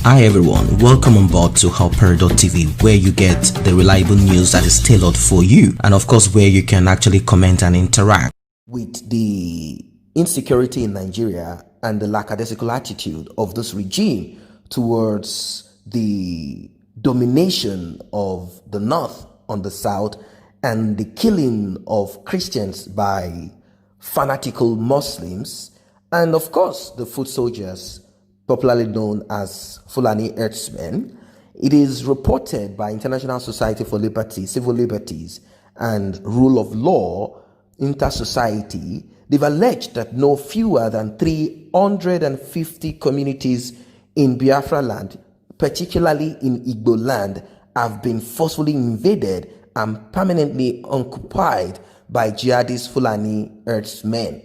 Hi everyone, welcome on board to helper.tv, where you get the reliable news that is tailored for you, and of course where you can actually comment and interact. With the insecurity in Nigeria and the lackadaisical attitude of this regime towards the domination of the North on the South and the killing of Christians by fanatical Muslims, and of course the foot soldiers popularly known as Fulani Rđsm, it is reported by International Society for Liberty, Civil Liberties and Rule of Law, Inter-Society, they've alleged that no fewer than 350 communities in Biafra land, particularly in Igbo land, have been forcefully invaded and permanently occupied by jihadist Fulani Rđsm.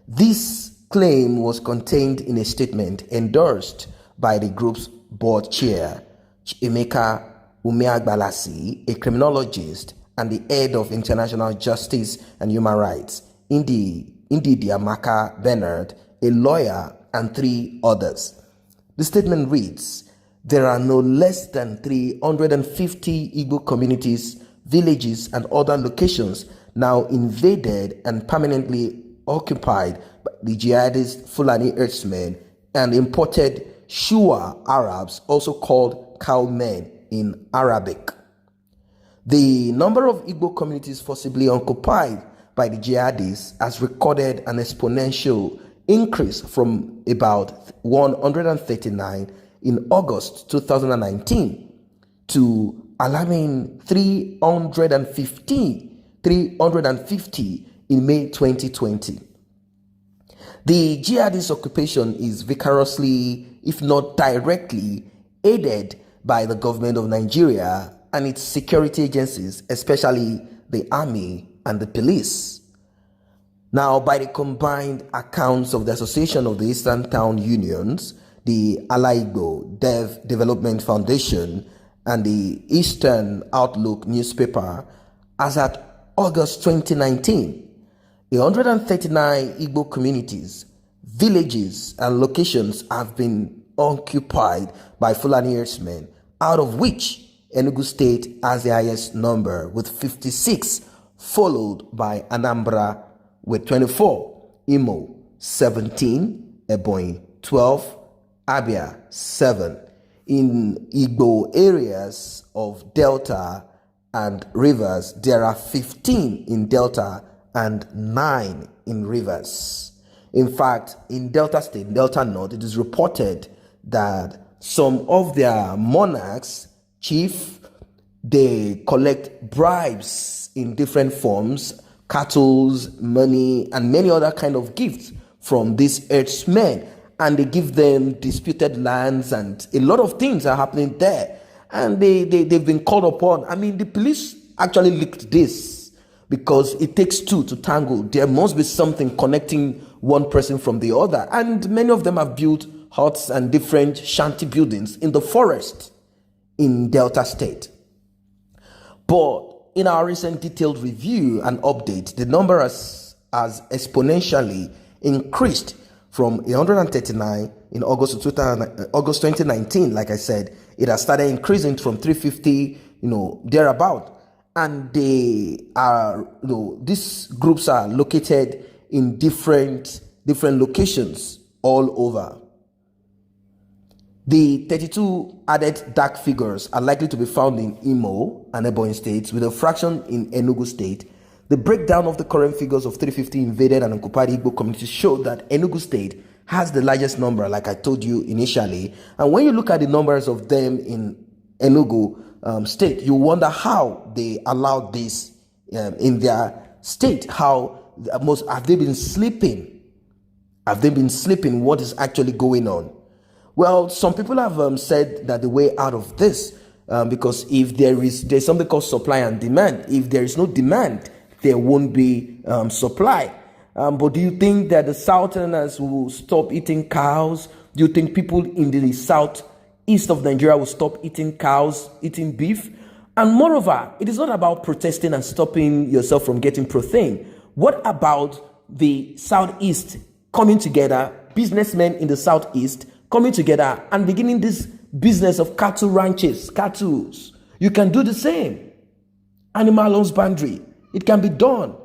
This claim was contained in a statement endorsed by the group's board chair, Emeka Umeagbalasi, a criminologist and the head of international justice and human rights, Ndidi Amaka Bernard, a lawyer, and 3 others. The statement reads, "There are no less than 350 Igbo communities, villages, and other locations now invaded and permanently occupied by the jihadist Fulani Rđsm and imported Shua Arabs, also called cowmen in Arabic. The number of Igbo communities forcibly occupied by the jihadists has recorded an exponential increase from about 139 in August 2019 to alarming 350 in May 2020. The jihadist occupation is vigorously, if not directly, aided by the government of Nigeria and its security agencies, especially the army and the police. Now, by the combined accounts of the Association of the Eastern Town Unions, the Igbo Development Foundation, and the Eastern Outlook newspaper, as at August 2019, 139 Igbo communities, villages, and locations have been occupied by Fulani Rđsm, out of which Enugu State has the highest number with 56, followed by Anambra with 24, Imo 17, Ebonyi 12, Abia 7. In Igbo areas of Delta and Rivers, there are 15 in Delta and 9 in Rivers. In fact, in Delta State, Delta North, it is reported that some of their monarchs, chief, they collect bribes in different forms, cattle, money, and many other kind of gifts from these Rđsm, and they give them disputed lands, and a lot of things are happening there. And they've been called upon. I mean, the police actually leaked this, because it takes two to tango. There must be something connecting one person from the other. And many of them have built huts and different shanty buildings in the forest in Delta State. But in our recent detailed review and update, the number has exponentially increased from 139 in August 2019. Like I said, it has started increasing from 350, thereabout. And they are, these groups are located in different locations all over. The 32 added dark figures are likely to be found in Imo and Ebonyi states, with a fraction in Enugu State. The breakdown of the current figures of 350 invaded and occupied Igbo communities show that Enugu State has the largest number, like I told you initially. And when you look at the numbers of them in Enugu State, you wonder how they allowed this in their state. How have they been sleeping? Have they been sleeping? What is actually going on? Well, some people have said that the way out of this, because if there's something called supply and demand. If there is no demand, there won't be supply. But do you think that the Southerners will stop eating cows? Do you think people in the southeast of Nigeria will stop eating cows, eating beef? And moreover, it is not about protesting and stopping yourself from getting protein. What about the southeast coming together, businessmen in the southeast coming together and beginning this business of cattle ranches, cattle. You can do the same. Animal husbandry. It can be done.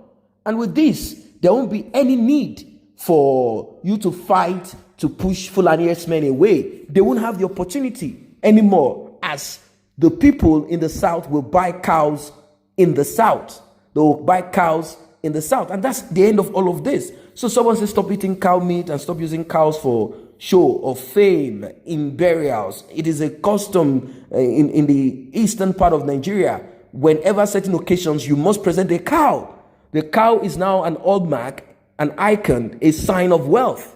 And with this, there won't be any need for you to fight to push Fulani herdsmen away. They won't have the opportunity anymore, as the people in the south will buy cows in the south. They will buy cows in the south. And that's the end of all of this. So someone says stop eating cow meat and stop using cows for show or fame in burials. It is a custom in the eastern part of Nigeria. Whenever certain occasions, you must present a cow. The cow is now an hallmark, an icon, a sign of wealth.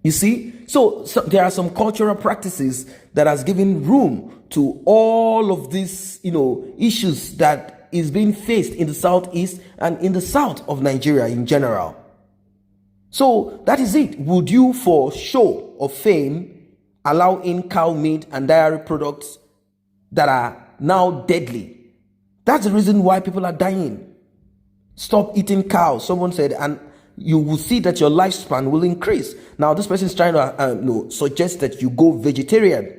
You see? So there are some cultural practices that has given room to all of these, issues that is being faced in the southeast and in the south of Nigeria in general. So that is it. Would you, for show or fame, allow in cow meat and dairy products that are now deadly? That's the reason why people are dying. Stop eating cows, someone said, and you will see that your lifespan will increase. Now, this person is trying to suggest that you go vegetarian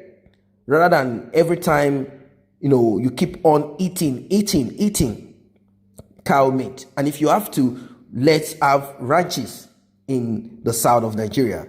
rather than every time, you keep on eating cow meat. And if you have to, let's have ranches in the south of Nigeria.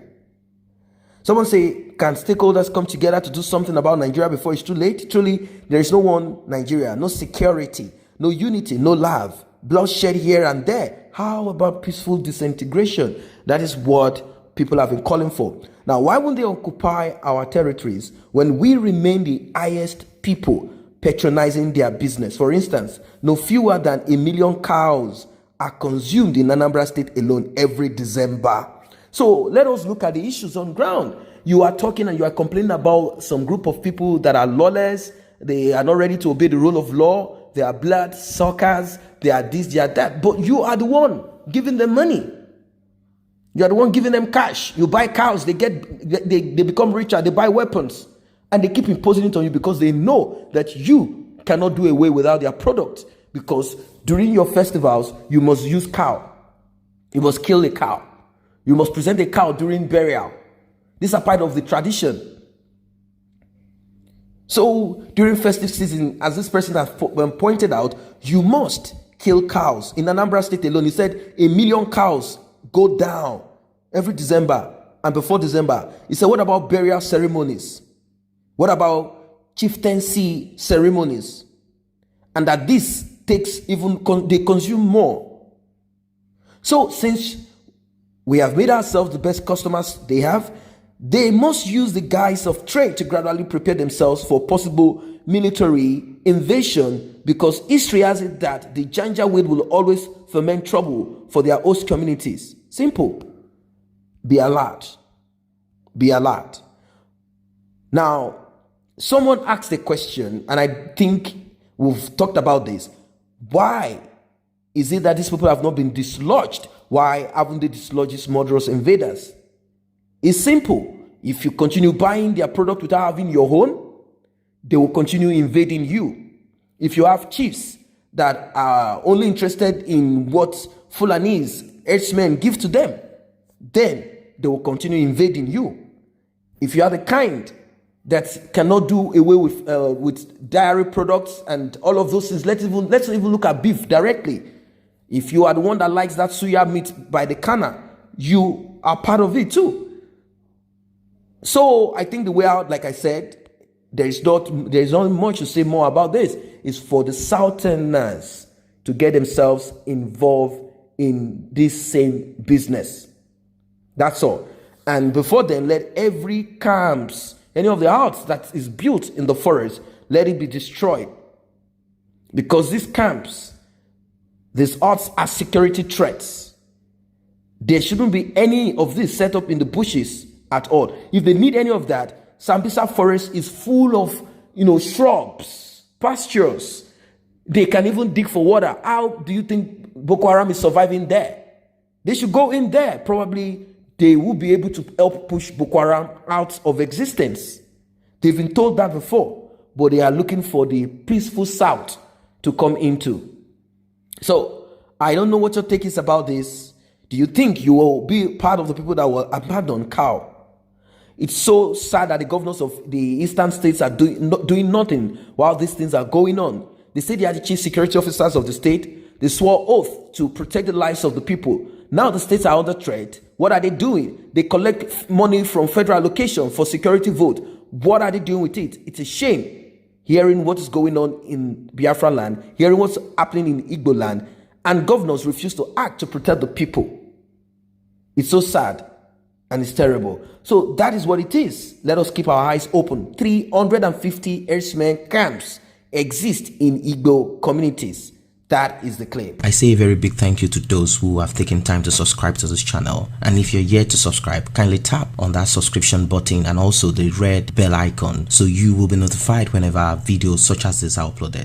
Someone say, can stakeholders come together to do something about Nigeria before it's too late? Truly, there is no one Nigeria, no security, no unity, no love, bloodshed here and there. How about peaceful disintegration? That is what people have been calling for. Now, why won't they occupy our territories when we remain the highest people patronizing their business? For instance, no fewer than 1 million cows are consumed in Anambra State alone every December. So let us look at the issues on ground. You are talking and you are complaining about some group of people that are lawless. They are not ready to obey the rule of law. They are blood suckers. They are this, they are that. But you are the one giving them money. You are the one giving them cash. You buy cows. They become richer. They buy weapons. And they keep imposing it on you because they know that you cannot do away without their product. Because during your festivals, you must use cow. You must kill a cow. You must present a cow during burial. These are part of the tradition. So during festive season, as this person has pointed out, you must kill cows. In Anambra State alone, he said 1 million cows go down every December and before December. He said, what about burial ceremonies? What about chieftaincy ceremonies? And that this takes they consume more. So since we have made ourselves the best customers they have, they must use the guise of trade to gradually prepare themselves for possible military invasion, because history has it that the Janjaweed will always foment trouble for their host communities. Simple. Be alert. Be alert. Now, someone asked a question, and I think we've talked about this. Why is it that these people have not been dislodged? Why haven't they dislodged these murderous invaders? It's simple. If you continue buying their product without having your own, they will continue invading you. If you have chiefs that are only interested in what Fulanese herdsmen give to them, then they will continue invading you. If you are the kind that cannot do away with dairy products and all of those things, let's even look at beef directly. If you are the one that likes that suya meat by the canna, you are part of it too. So I think the way out, like I said, there is not much to say more about this. Is for the Southerners to get themselves involved in this same business. That's all. And before then, let every camps, any of the huts that is built in the forest, let it be destroyed. Because these camps, these huts are security threats. There shouldn't be any of this set up in the bushes at all. If they need any of that, Sambisa forest is full of, shrubs, pastures. They can even dig for water. How do you think Boko Haram is surviving there? They should go in there. Probably they will be able to help push Boko Haram out of existence. They've been told that before, but they are looking for the peaceful south to come into. So I don't know what your take is about this. Do you think you will be part of the people that will abandon cow? It's so sad that the governors of the eastern states are doing nothing while these things are going on. They say they are the chief security officers of the state. They swore oath to protect the lives of the people. Now the states are under threat. What are they doing? They collect money from federal allocation for security vote. What are they doing with it? It's a shame hearing what is going on in Biafra land, hearing what's happening in Igbo land, and governors refuse to act to protect the people. It's so sad. And it's terrible. So that is what it is. Let us keep our eyes open. 350 herdsmen camps exist in Igbo communities. That is the claim. I say a very big thank you to those who have taken time to subscribe to this channel. And if you're yet to subscribe, kindly tap on that subscription button and also the red bell icon so you will be notified whenever videos such as this are uploaded.